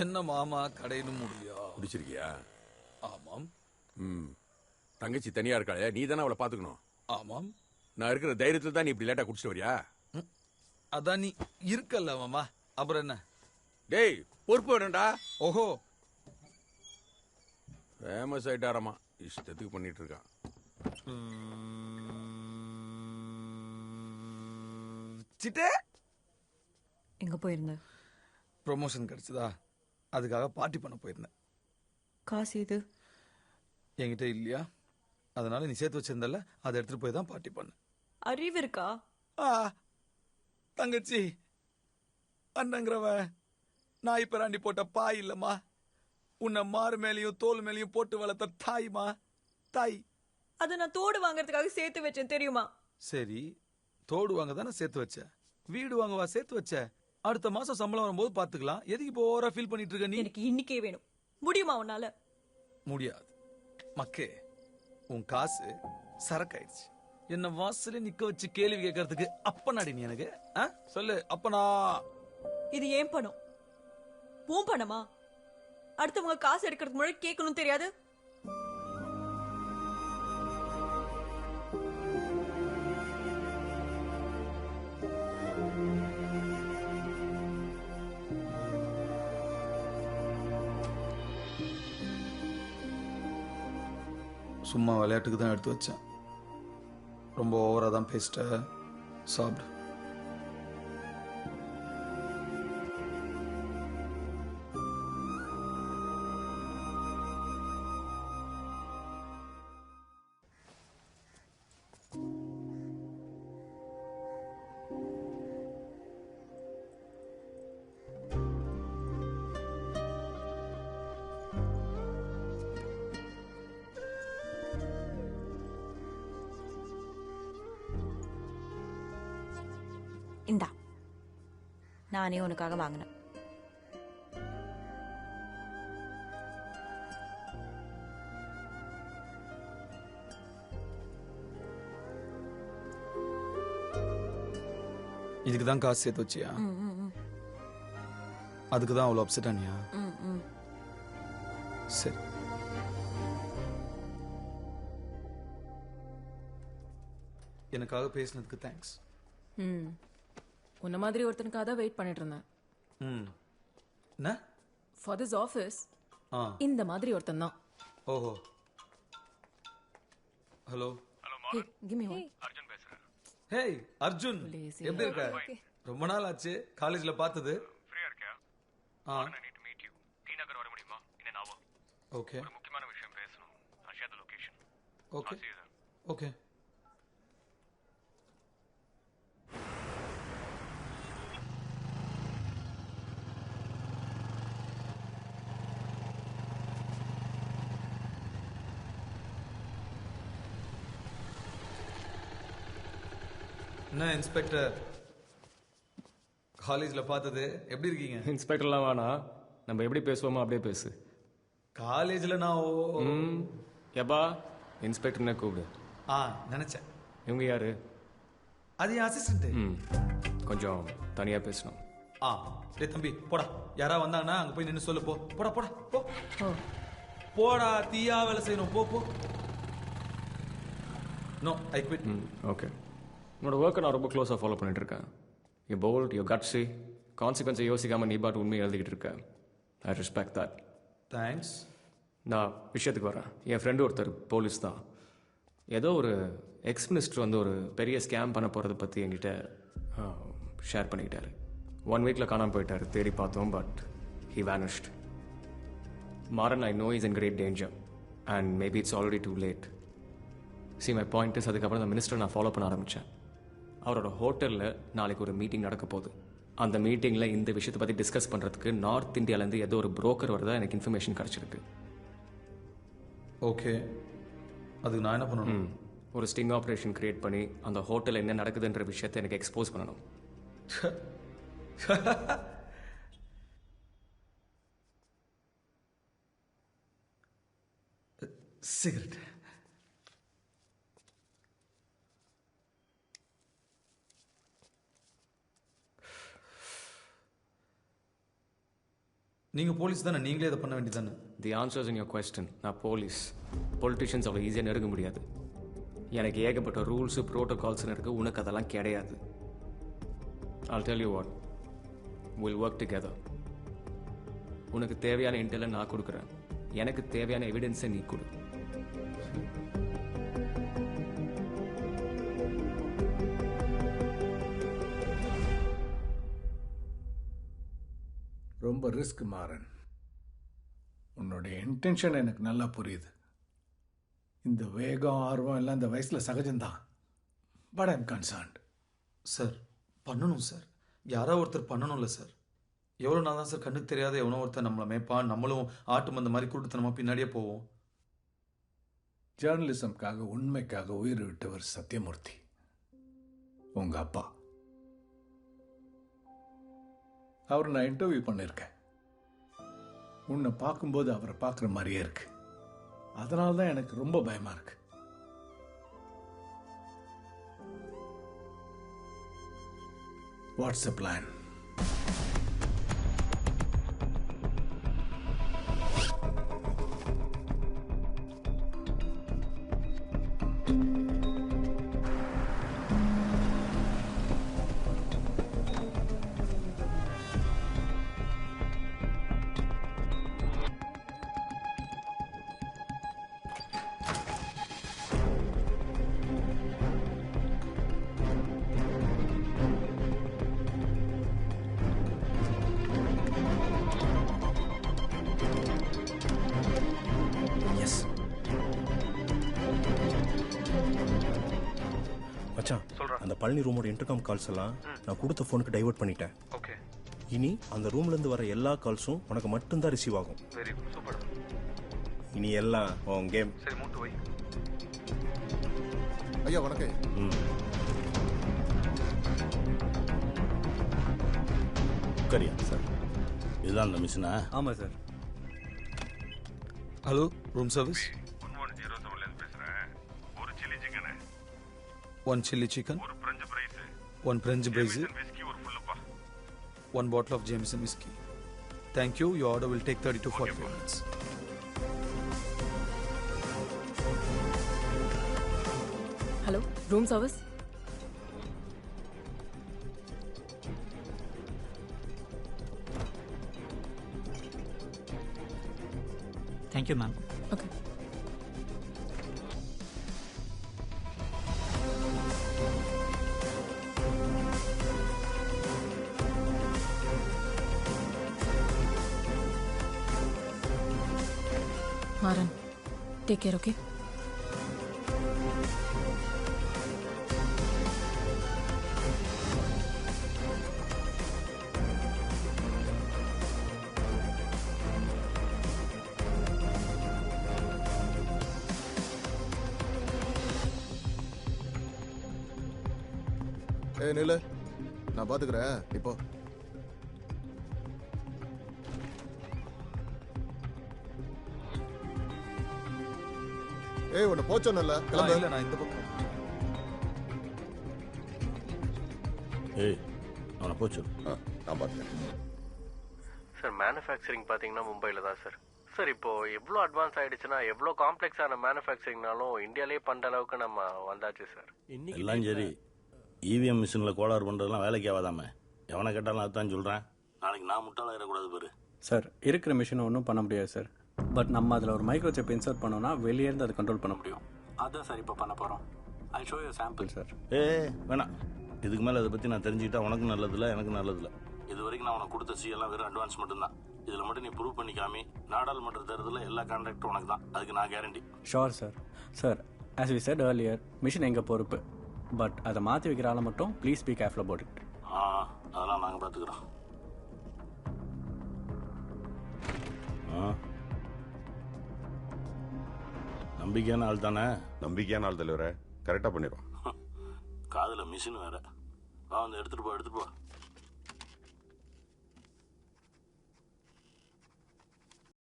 என்ன மாமா கடைன்னு முடியா? குடிச்சிருக்கியா? ஆமாம். தங்கச்சி தனியா இருக்காளே, நீ தானே அவளை பாத்துக்கணும். ஆமாம். நான் இருக்கிற தைரியத்துல தான் நீ இப்படி லேட்டா குடிச்சிட்டு வரியா? அதான் நீ இருக்கல்ல மாமா, அப்புறம் என்ன? டேய், பொறுப்பு வேணும்டா. ஓஹோ, ஃபேமஸ் ஆயிட்டாரமா, இஷ்டத்துக்கு பண்ணிட்டு இருக்கான். சிட்டே எங்க போயிருந்த? ப்ரொமோஷன் கிடைச்சதா, அதுக்காக பார்ட்டி பண்ண போயிருந்தேன். காசு இது என்கிட்ட இல்லையா, அதனால நீ சேர்த்து வச்சிருந்தல, அதை எடுத்துட்டு போய் தான் பார்ட்டி பண்ண. அறிவு இருக்கா? தங்கச்சி, அண்ணங்கிறவ நாய் பிராண்டி போட்ட பாய் இல்லம்மா, உன்னை மாறு மேலையும் தோல் மேலையும் போட்டு வளர்த்த தாய்மா, தாய். அதை நான் தோடு வாங்கறதுக்காக சேர்த்து வச்சேன் தெரியுமா? சரி, தோடு வாங்க தானே சேர்த்து வச்ச, வீடு வாங்கவா சேர்த்து வச்ச? அடுத்த மாசம் சம்பளம் வரும்போது பாத்துக்கலாம். எதுக்கு இப்போ ஓவரா ஃபீல் பண்ணிட்டு இருக்க நீ? எனக்கு இன்னைக்கே வேணும். முடியுமா உன்னால? முடியாது மக்கே, உன் காசு சரக்காயிடுச்சு. என்ன வாசல நிக்க வச்சு கேள்வி கேட்கறதுக்கு அப்பனாடி நீ எனக்கு? சொல்லு அப்பனா. இது ஏன் பணம்? உன் பணமா? அடுத்தவங்க காசு எடுக்கிறதுக்கு முன்னாடி கேட்கணும் தெரியாது? சும்மா விளையாட்டுக்கு தான் எடுத்து வச்சேன். ரொம்ப ஓவரா தான் பேசிட்ட. சாப்பிடு. இந்தா, நானே உனக்காக வாங்கினேன். இதுக்கு தான் காசு சேர்த்து வச்சியா? அதுக்கு தான் அவ்வளோ அப்செட் ஆனியா? சரி, எனக்காக பேசினதுக்கு தேங்க்ஸ். உன்ன மாதிரி ஒருத்தனுக்காக தான் வெயிட் பண்ணிட்டு இருந்தேன். என்ன? ஃபார் திஸ் ஆஃபீஸ் இந்த மாதிரி ஒருத்தன் தான். ஓஹோ. ஹலோ. ஹே, கிவ் மீ ஒன். அர்ஜுன் பேசுறேன். ஹேய் அர்ஜுன், எப்படி இருக்க? ரொம்ப நாள் ஆச்சு, காலேஜ்ல பார்த்தது. ஃப்ரீயா இருக்கியா? I need to meet you. T Nagar வர முடியுமா? இன்ன நாவோ. ஓகே. ஒரு முக்கியமான விஷயம் பேசணும். I'll share the location. Okay. Okay. என்ன இன்ஸ்பெக்டர், காலேஜ்ல பார்த்தது, எப்படி இருக்கீங்க? இன்ஸ்பெக்டர்லாம் வேணா, நம்ம எப்படி பேசுவோமோ அப்படியே பேசு. காலேஜ்ல நான் எப்பா இன்ஸ்பெக்டர்னே கூப்பிடு. நினைச்சேன். இவங்க யாரு? அது என் அசிஸ்டன்ட். கொஞ்சம் தனியா பேசணும். டேய் தம்பி, போடா. யாரா வந்தாங்கன்னா அங்க போய் நின்னு சொல்லு. போ போடா போடா போ. போடா, தீயா வேலை செய்யணும். போ போ. No, I quit. ஓகே. உன்னோட ஒர்க்கை நான் ரொம்ப க்ளோஸாக ஃபாலோ பண்ணிட்டு இருக்கேன். யூ போல்ட், யூ கட்ஸி, கான்சிக்வன்ஸை யோசிக்காமல் நீ பாட்டு உண்மையை எழுதிக்கிட்டு இருக்கேன். I respect that. தேங்க்ஸ். நான் விஷயத்துக்கு வரேன். என் ஃப்ரெண்டு ஒருத்தர் போலீஸ் தான். ஏதோ ஒரு எக்ஸ் மினிஸ்டர் வந்து ஒரு பெரிய ஸ்கேம் பண்ண போகிறத பற்றி என்கிட்ட ஷேர் பண்ணிக்கிட்டாரு. 1 வீக்கில் காணாமல் போயிட்டார். தேடி பார்த்தோம், but he vanished. Maran, I know is in great danger and maybe it's already too late. My point is, அதுக்கப்புறம் அந்த மினிஸ்டர் நான் ஃபாலோ பண்ண ஆரம்பித்தேன். அவரோட ஹோட்டலில் நாளைக்கு ஒரு மீட்டிங் நடக்க போகுது. அந்த மீட்டிங்கில் இந்த விஷயத்தை பற்றி டிஸ்கஸ் பண்ணுறதுக்கு நார்த் இந்தியாவிலேருந்து ஏதோ ஒரு புரோக்கர் வரதா எனக்கு இன்ஃபர்மேஷன் கிடச்சிருக்கு. ஓகே, அதுக்கு நான் என்ன பண்ணணும்? ஒரு ஸ்டிங் ஆப்ரேஷன் கிரியேட் பண்ணி அந்த ஹோட்டலில் என்ன நடக்குதுன்ற விஷயத்தை எனக்கு எக்ஸ்போஸ் பண்ணணும். சிகரெட். நீங்க போலீஸ் தானே, நீங்களே இதை பண்ண வேண்டியதானே? The answers in your question. நான் போலீஸ். பொலிட்டிஷியன்ஸ் அவ்வளோ ஈஸியாக நெருங்க முடியாது. எனக்கு ஏகப்பட்ட ரூல்ஸு ப்ரோட்டோகால்ஸ்னு இருக்குது. உனக்கு அதெல்லாம் கிடையாது. I'll tell you what, we'll work together. உனக்கு தேவையான இன்டெல்லை நான் கொடுக்குறேன், எனக்கு தேவையான எவிடன்ஸை நீ கொடு. ரொம்ப ரிஸ்க் மாறன். உன்னுடைய இன்டென்ஷன் எனக்கு நல்லா புரியுது. இந்த வேகம் ஆர்வம் எல்லாம் இந்த வயசில் சகஜம்தான். But I'm concerned. சார் பண்ணணும் சார், யாரோ ஒருத்தர் பண்ணணும்ல சார். எவ்வளோ நாள் தான் சார் கண்ணுக்கு தெரியாத எவனோ ஒருத்தர் நம்மளை மேய்ப்பான், நம்மளும் ஆட்டு மந்த மாதிரி கூட்டத்தனமாக பின்னாடியே போவோம். ஜேர்னலிசம்காக உண்மைக்காக உயிர் விட்டவர் சத்யமூர்த்தி, உங்க அப்பா. அவரை நான் இன்டர்வியூ பண்ணியிருக்கேன். உன்னை பார்க்கும்போது அவரை பார்க்குற மாதிரியே இருக்கு. அதனால தான் எனக்கு ரொம்ப பயமா இருக்கு. What's the plan? அந்த பழனி ரூமோட இன்டர்காம் கால்ஸ் எல்லாம் நான் கொடுத்த ஃபோனுக்கு டைவர்ட் பண்ணிட்டேன். ஓகே. இனி அந்த ரூம்ல இருந்து வர எல்லா கால்ஸும் உனக்கு மட்டும்தான் ரிசீவ் ஆகும். Very good, super. இனி எல்லாம் உன் கேம். சரி, மூட்டு வை. ஐயா வணக்கம். உட்காரியா சார்? இதுதான் அந்த மிஷினா? ஆமாம் சார். Hello, room service. 1107 பேசுகிறேன். ஒரு சில்லி சிக்கனு, 1 chili chicken, ஒரு French fries, 1 French fries, whisky ஒரு ஃபுல்லுப்பா. 1 bottle of Jameson whiskey. Thank you. Your order will take 30 to 45 minutes. Hello, room service. Thank you ma'am. Okay. Maran, take care, okay? ஏய் நில்லு, நான் பாத்துக்கிறேன். இப்போ ஏய் உன்னை போச்சோன்னல்ல, கிளம்பு. இல்ல, நான் இந்த பக்கம். ஏய் அவனை போச்சு. நான் பாத்துக்கிறேன். சார் மேனுஃபேக்சரிங் பார்த்தீங்கன்னா மும்பையில் தான் சார். சார் இப்போ எவ்வளோ அட்வான்ஸ் ஆயிடுச்சுன்னா எவ்வளோ காம்ப்ளெக்ஸான மேனுஃபேக்சரிங்னாலும் இந்தியாலே பண்ணுற அளவுக்கு நம்ம வந்தாச்சு சார். எல்லாம் சரி, இவிஎம் மிஷினில் கோளாறு பண்ணுறதுலாம் வேலைக்கு ஆகாதாம. எவனை கேட்டாலும் அதுதான் சொல்கிறேன். நாளைக்கு நான் முட்டாளாயிடக்கூடாது பாரு. சார் இருக்கிற மிஷினை ஒன்றும் பண்ண முடியாது சார். பட் நம்ம அதில் ஒரு மைக்ரோ சிப் இன்சர்ட் பண்ணோம்னா வெளியே இருந்து அதை கண்ட்ரோல் பண்ண முடியும். அதான் சார் இப்போ பண்ண போகிறோம். I show you sample sir. வேணாம், இதுக்கு மேலே அதை பற்றி நான் தெரிஞ்சுக்கிட்டா உனக்கு நல்லதில்லை, எனக்கு நல்லதில்லை. இது வரைக்கும் நான் உனக்கு கொடுத்த எல்லாம் வெறும் அட்வான்ஸ் மட்டும்தான். இதில் மட்டும் நீ ப்ரூவ் பண்ணிக்காமி நாடாளுமன்ற தேர்தலில் எல்லா கான்ட்ராக்டும் உனக்கு தான். அதுக்கு நான் guarantee. Sure sir. Sir as we said earlier, mission எங்கள் பொறுப்பு. பட் அதை மாற்றி வைக்கிற ஆளை மட்டும் please be careful about it. அதெல்லாம் நாங்கள் பார்த்துக்குறோம். நம்பிக்கையான ஆள் தானே? நம்பிக்கையான ஆள் தலைவரை கரெக்டாக பண்ணிடுவோம். காதில் மிஷின் வேற. வந்து எடுத்துகிட்டு போ.